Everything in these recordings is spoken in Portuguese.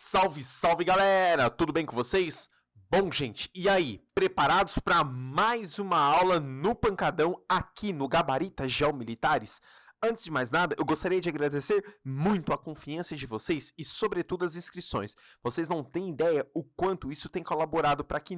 Salve, salve galera! Tudo bem com vocês? Bom, gente, e aí? Preparados para mais uma aula no Pancadão aqui no Gabarita Geomilitares? Antes de mais nada, eu gostaria de agradecer muito a confiança de vocês e, sobretudo, as inscrições. Vocês não têm ideia o quanto isso tem colaborado para que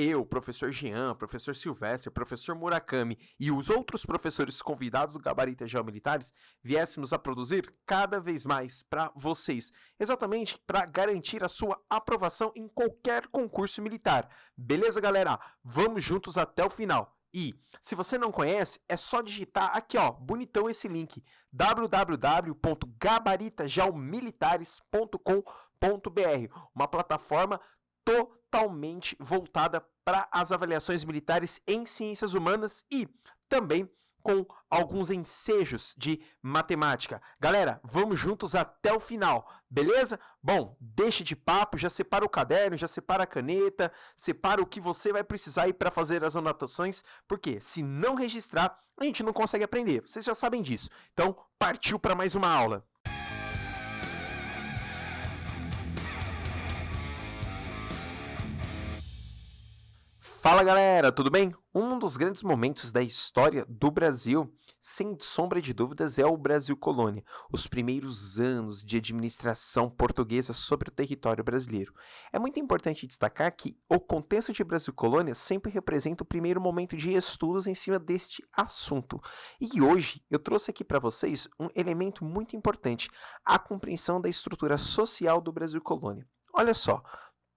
eu, professor Jean, professor Silvestre, professor Murakami e os outros professores convidados do Gabarita Geomilitares viéssemos a produzir cada vez mais para vocês, exatamente para garantir a sua aprovação em qualquer concurso militar. Beleza, galera? Vamos juntos até o final. E, se você não conhece, é só digitar aqui, ó, bonitão esse link, www.gabaritageomilitares.com.br, uma plataforma totalmente voltada para as avaliações militares em ciências humanas e também com alguns ensejos de matemática. Galera, vamos juntos até o final, beleza? Bom, deixe de papo, já separa o caderno, já separa a caneta, separa o que você vai precisar aí para fazer as anotações, porque se não registrar, a gente não consegue aprender, vocês já sabem disso. Então, partiu para mais uma aula. Fala galera, tudo bem? Um dos grandes momentos da história do Brasil, sem sombra de dúvidas, é o Brasil Colônia, os primeiros anos de administração portuguesa sobre o território brasileiro. É muito importante destacar que o contexto de Brasil Colônia sempre representa o primeiro momento de estudos em cima deste assunto. E hoje eu trouxe aqui para vocês um elemento muito importante, a compreensão da estrutura social do Brasil Colônia. Olha só.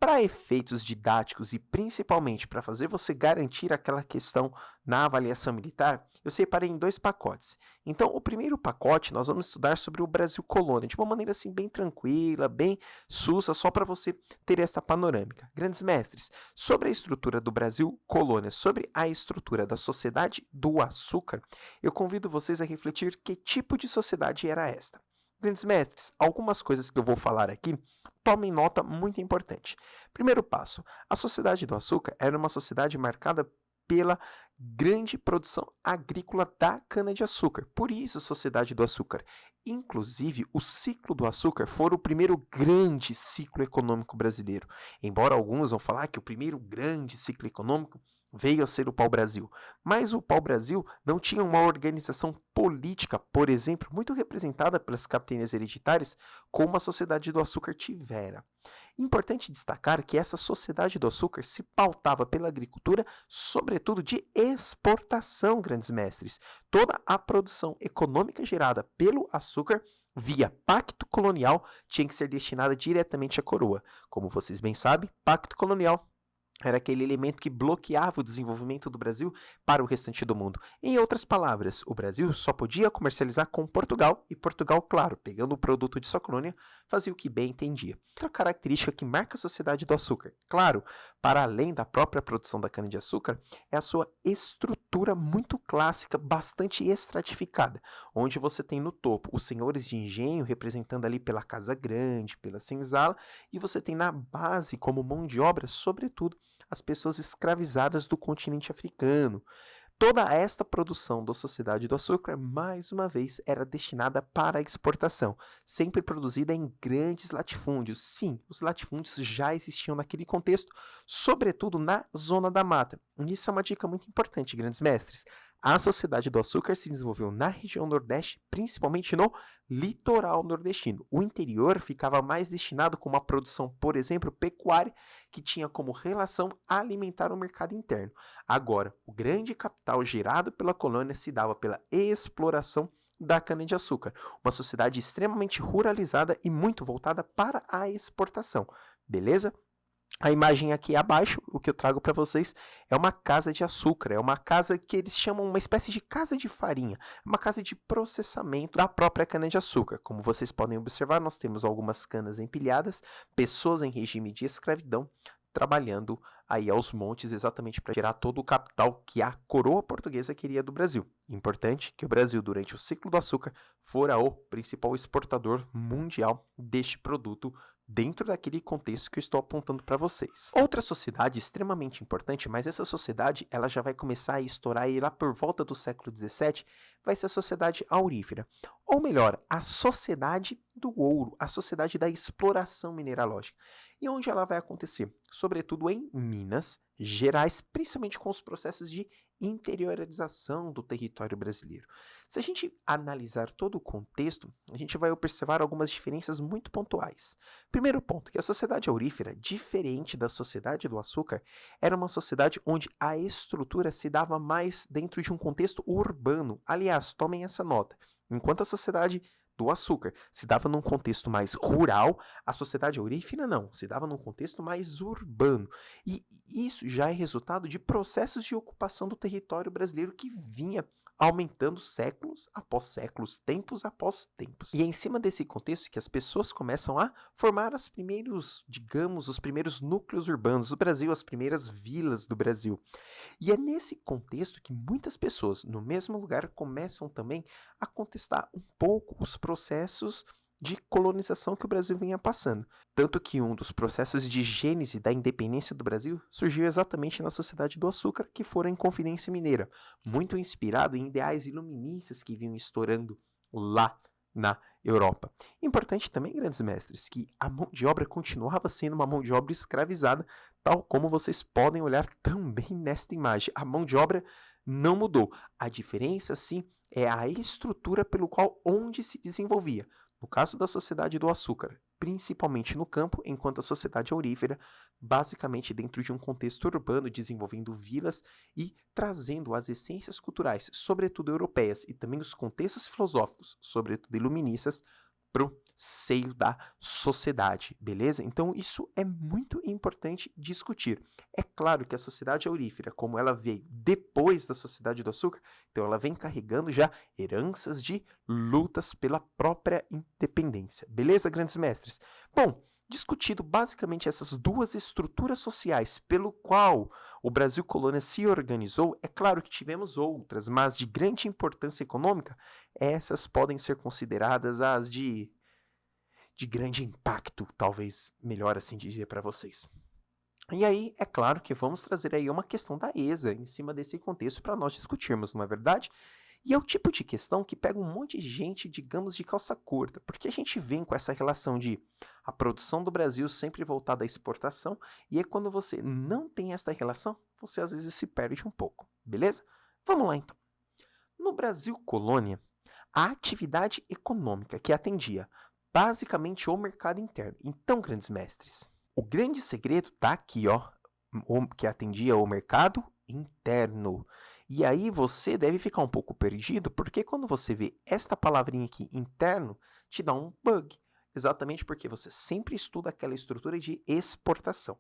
Para efeitos didáticos e principalmente para fazer você garantir aquela questão na avaliação militar, eu separei em dois pacotes. Então, o primeiro pacote nós vamos estudar sobre o Brasil Colônia, de uma maneira assim bem tranquila, bem sussa, só para você ter esta panorâmica. Grandes mestres, sobre a estrutura do Brasil Colônia, sobre a estrutura da sociedade do açúcar, eu convido vocês a refletir que tipo de sociedade era esta. Grandes mestres, algumas coisas que eu vou falar aqui, tomem nota muito importante. Primeiro passo, a sociedade do açúcar era uma sociedade marcada pela grande produção agrícola da cana-de-açúcar. Por isso, a sociedade do açúcar. Inclusive, o ciclo do açúcar foi o primeiro grande ciclo econômico brasileiro. Embora alguns vão falar que o primeiro grande ciclo econômico veio a ser o pau-brasil. Mas o pau-brasil não tinha uma organização política, por exemplo, muito representada pelas capitanias hereditárias, como a sociedade do açúcar tivera. Importante destacar que essa sociedade do açúcar se pautava pela agricultura, sobretudo de exportação, grandes mestres. Toda a produção econômica gerada pelo açúcar via pacto colonial tinha que ser destinada diretamente à coroa. Como vocês bem sabem, pacto colonial era aquele elemento que bloqueava o desenvolvimento do Brasil para o restante do mundo. Em outras palavras, o Brasil só podia comercializar com Portugal e Portugal, claro, pegando o produto de sua colônia, fazia o que bem entendia. Outra característica que marca a sociedade do açúcar, claro, para além da própria produção da cana-de-açúcar, é a sua estrutura muito clássica, bastante estratificada, onde você tem no topo os senhores de engenho, representando ali pela Casa Grande, pela senzala, e você tem na base, como mão de obra, sobretudo, as pessoas escravizadas do continente africano. Toda esta produção da sociedade do açúcar, mais uma vez, era destinada para a exportação, sempre produzida em grandes latifúndios. Sim, os latifúndios já existiam naquele contexto, sobretudo na zona da mata. E isso é uma dica muito importante, grandes mestres. A sociedade do açúcar se desenvolveu na região nordeste, principalmente no litoral nordestino. O interior ficava mais destinado com uma produção, por exemplo, pecuária, que tinha como relação alimentar o mercado interno. Agora, o grande capital gerado pela colônia se dava pela exploração da cana-de-açúcar, uma sociedade extremamente ruralizada e muito voltada para a exportação. Beleza? A imagem aqui abaixo, o que eu trago para vocês, é uma casa de açúcar, é uma casa que eles chamam uma espécie de casa de farinha, uma casa de processamento da própria cana-de-açúcar. Como vocês podem observar, nós temos algumas canas empilhadas, pessoas em regime de escravidão, trabalhando aí aos montes exatamente para gerar todo o capital que a coroa portuguesa queria do Brasil. Importante que o Brasil, durante o ciclo do açúcar, fora o principal exportador mundial deste produto dentro daquele contexto que eu estou apontando para vocês. Outra sociedade extremamente importante, mas essa sociedade ela já vai começar a estourar aí lá por volta do século XVII, vai ser a sociedade aurífera. Ou melhor, a sociedade do ouro, a sociedade da exploração mineralógica. E onde ela vai acontecer? Sobretudo em Minas Gerais, principalmente com os processos de interiorização do território brasileiro. Se a gente analisar todo o contexto, a gente vai observar algumas diferenças muito pontuais. Primeiro ponto, que a sociedade aurífera, diferente da sociedade do açúcar, era uma sociedade onde a estrutura se dava mais dentro de um contexto urbano. Aliás, tomem essa nota. Enquanto a sociedade do açúcar se dava num contexto mais rural, a sociedade aurífera não, se dava num contexto mais urbano. E isso já é resultado de processos de ocupação do território brasileiro que vinha aumentando séculos após séculos, tempos após tempos. E é em cima desse contexto que as pessoas começam a formar os primeiros núcleos urbanos do Brasil, as primeiras vilas do Brasil. E é nesse contexto que muitas pessoas, no mesmo lugar, começam também a contestar um pouco os processos de colonização que o Brasil vinha passando. Tanto que um dos processos de gênese da independência do Brasil surgiu exatamente na Sociedade do Açúcar, que fora a Inconfidência Mineira, muito inspirado em ideais iluministas que vinham estourando lá na Europa. Importante também, grandes mestres, que a mão de obra continuava sendo uma mão de obra escravizada, tal como vocês podem olhar também nesta imagem. A mão de obra não mudou. A diferença, sim, é a estrutura pelo qual onde se desenvolvia. No caso da Sociedade do Açúcar, principalmente no campo, enquanto a Sociedade Aurífera, basicamente dentro de um contexto urbano, desenvolvendo vilas e trazendo as essências culturais, sobretudo europeias, e também os contextos filosóficos, sobretudo iluministas, para o seio da sociedade, beleza? Então isso é muito importante discutir. É claro que a sociedade aurífera, como ela veio depois da sociedade do açúcar, então ela vem carregando já heranças de lutas pela própria independência, beleza, grandes mestres? Bom, discutido basicamente essas duas estruturas sociais pelo qual o Brasil colônia se organizou, é claro que tivemos outras, mas de grande importância econômica, essas podem ser consideradas as de grande impacto, talvez melhor assim dizer para vocês. E aí, é claro que vamos trazer aí uma questão da ESA em cima desse contexto para nós discutirmos, não é verdade? E é o tipo de questão que pega um monte de gente, digamos, de calça curta, porque a gente vem com essa relação de a produção do Brasil sempre voltada à exportação, e é quando você não tem essa relação, você às vezes se perde um pouco, beleza? Vamos lá então. No Brasil colônia, a atividade econômica que atendia basicamente o mercado interno. Então, grandes mestres, o grande segredo está aqui, ó, que atendia o mercado interno. E aí você deve ficar um pouco perdido, porque quando você vê esta palavrinha aqui, interno, te dá um bug. Exatamente porque você sempre estuda aquela estrutura de exportação.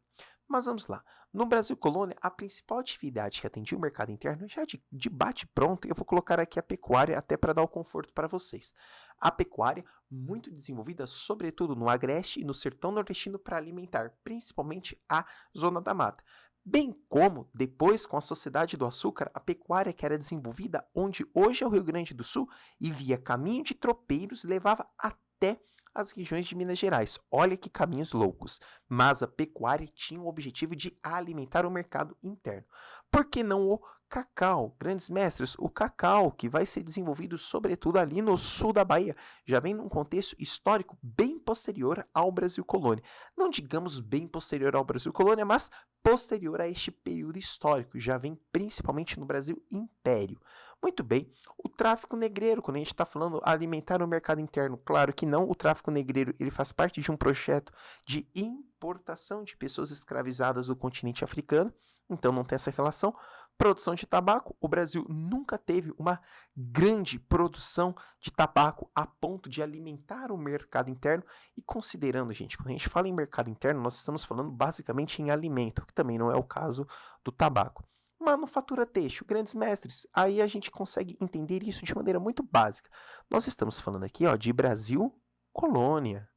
Mas vamos lá. No Brasil colônia, a principal atividade que atendia o mercado interno, já de bate-pronto, eu vou colocar aqui a pecuária até para dar o conforto para vocês. A pecuária, muito desenvolvida, sobretudo no Agreste e no Sertão Nordestino, para alimentar principalmente a Zona da Mata. Bem como, depois, com a Sociedade do Açúcar, a pecuária que era desenvolvida onde hoje é o Rio Grande do Sul e via caminho de tropeiros levava até as regiões de Minas Gerais. Olha que caminhos loucos. Mas a pecuária tinha o objetivo de alimentar o mercado interno. Por que não o cacau? Grandes mestres, o cacau que vai ser desenvolvido sobretudo ali no sul da Bahia, já vem num contexto histórico bem posterior ao Brasil colônia. Não digamos bem posterior ao Brasil colônia, mas posterior a este período histórico, já vem principalmente no Brasil Império. Muito bem, o tráfico negreiro, quando a gente está falando alimentar o mercado interno, claro que não, o tráfico negreiro ele faz parte de um projeto de importação de pessoas escravizadas do continente africano, então não tem essa relação. Produção de tabaco, o Brasil nunca teve uma grande produção de tabaco a ponto de alimentar o mercado interno. E considerando, gente, quando a gente fala em mercado interno, nós estamos falando basicamente em alimento, que também não é o caso do tabaco. Manufatura têxtil, grandes mestres, aí a gente consegue entender isso de maneira muito básica. Nós estamos falando aqui, ó, de Brasil colônia.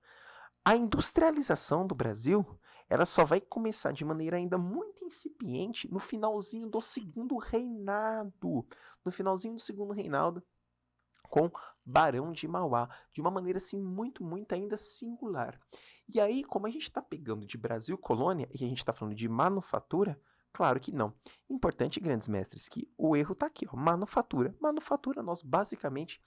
A industrialização do Brasil, ela só vai começar de maneira ainda muito incipiente no finalzinho do segundo reinado. No finalzinho do segundo reinado, com Barão de Mauá, de uma maneira assim muito ainda singular. E aí, como a gente está pegando de Brasil colônia e a gente está falando de manufatura, Claro que não. Importante, grandes mestres, que o erro está aqui, ó, manufatura. Manufatura, nós basicamente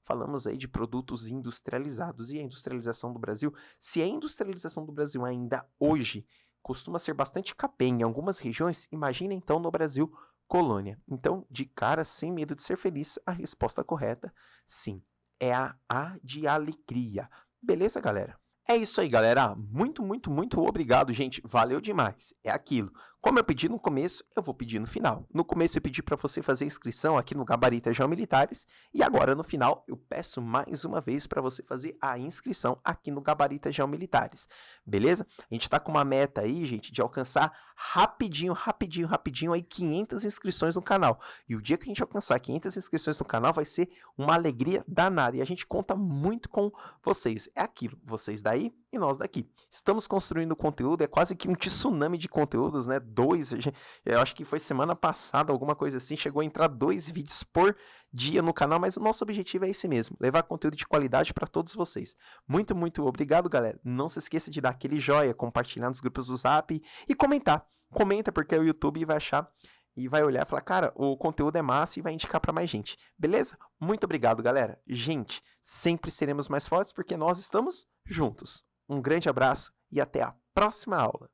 falamos aí de produtos industrializados. E a industrialização do Brasil, se a industrialização do Brasil ainda hoje costuma ser bastante capenga em algumas regiões, imagina então no Brasil colônia. Então, de cara, sem medo de ser feliz, a resposta correta, sim, é a de alegria. Beleza, galera? É isso aí, galera. Muito, muito, muito obrigado, gente. Valeu demais. É aquilo. Como eu pedi no começo, eu vou pedir no final. No começo eu pedi para você fazer inscrição aqui no Gabarita Geomilitares e agora no final eu peço mais uma vez para você fazer a inscrição aqui no Gabarita Geomilitares. Beleza? A gente tá com uma meta aí, gente, de alcançar rapidinho aí 500 inscrições no canal. E o dia que a gente alcançar 500 inscrições no canal vai ser uma alegria danada e a gente conta muito com vocês. É aquilo, vocês daí e nós daqui. Estamos construindo conteúdo, é quase que um tsunami de conteúdos, né? Eu acho que foi semana passada, alguma coisa assim, chegou a entrar 2 vídeos por dia no canal, mas o nosso objetivo é esse mesmo, levar conteúdo de qualidade para todos vocês. Muito, muito obrigado, galera. Não se esqueça de dar aquele joinha, compartilhar nos grupos do Zap e comentar. Comenta, porque o YouTube vai achar e vai olhar e falar, cara, o conteúdo é massa e vai indicar para mais gente. Beleza? Muito obrigado, galera. Gente, sempre seremos mais fortes porque nós estamos juntos. Um grande abraço e até a próxima aula.